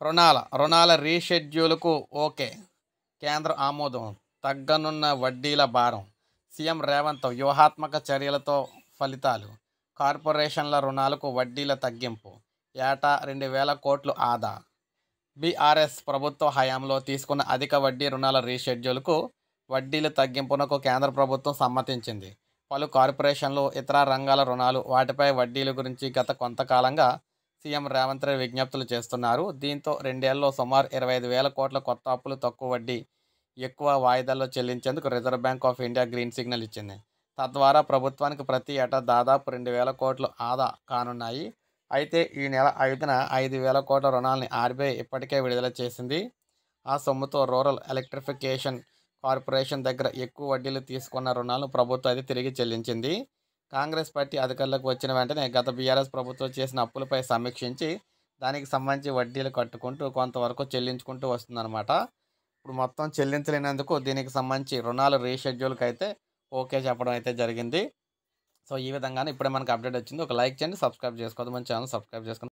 రుణాల రీషెడ్యూల్కు ఓకే. కేంద్ర ఆమోదం. తగ్గనున్న వడ్డీల భారం. సీఎం రేవంత్ వ్యూహాత్మక చర్యలతో ఫలితాలు. కార్పొరేషన్ల రుణాలకు వడ్డీల తగ్గింపు. ఏటా 2,000 కోట్లు ఆదా. బీఆర్ఎస్ ప్రభుత్వ హయాంలో తీసుకున్న అధిక వడ్డీ రుణాల రీషెడ్యూల్కు వడ్డీల తగ్గింపునకు కేంద్ర ప్రభుత్వం సమ్మతించింది. పలు కార్పొరేషన్లు, ఇతర రంగాల రుణాలు, వాటిపై వడ్డీల గురించి గత కొంతకాలంగా సీఎం రేవంత్ రెడ్డి విజ్ఞప్తులు చేస్తున్నారు. దీంతో 2 ఏళ్లలో సుమారు 25,000 కోట్ల కొత్త అప్పులు తక్కువ వడ్డీ, ఎక్కువ వాయిదాల్లో చెల్లించేందుకు reserve bank of India green signal ఇచ్చింది. తద్వారా ప్రభుత్వానికి ప్రతి ఏటా దాదాపు 2,000 కోట్లు ఆదా కానున్నాయి. అయితే ఈ నెల 5న 5,000 కోట్ల రుణాలని ఆర్బీఐ ఇప్పటికే విడుదల చేసింది. ఆ సొమ్ముతో రూరల్ ఎలక్ట్రిఫికేషన్ కార్పొరేషన్ దగ్గర ఎక్కువ వడ్డీలు తీసుకున్న రుణాలను ప్రభుత్వం అయితే తిరిగి చెల్లించింది. కాంగ్రెస్ పార్టీ అధికారంలోకి వచ్చిన వెంటనే గత బీఆర్ఎస్ ప్రభుత్వం చేసిన అప్పులపై సమీక్షించి దానికి సంబంధించి వడ్డీలు కట్టుకుంటూ కొంతవరకు చెల్లించుకుంటూ వస్తుందన్నమాట. ఇప్పుడు మొత్తం చెల్లించలేనందుకు దీనికి సంబంధించి రుణాల రీషెడ్యూల్కి అయితే ఓకే చెప్పడం అయితే జరిగింది. సో ఈ విధంగానే ఇప్పుడే మనకు అప్డేట్ వచ్చింది. ఒక లైక్ చేయండి, సబ్స్క్రైబ్ చేసుకోవద్దు, మన ఛానల్ సబ్స్క్రైబ్ చేసుకోండి.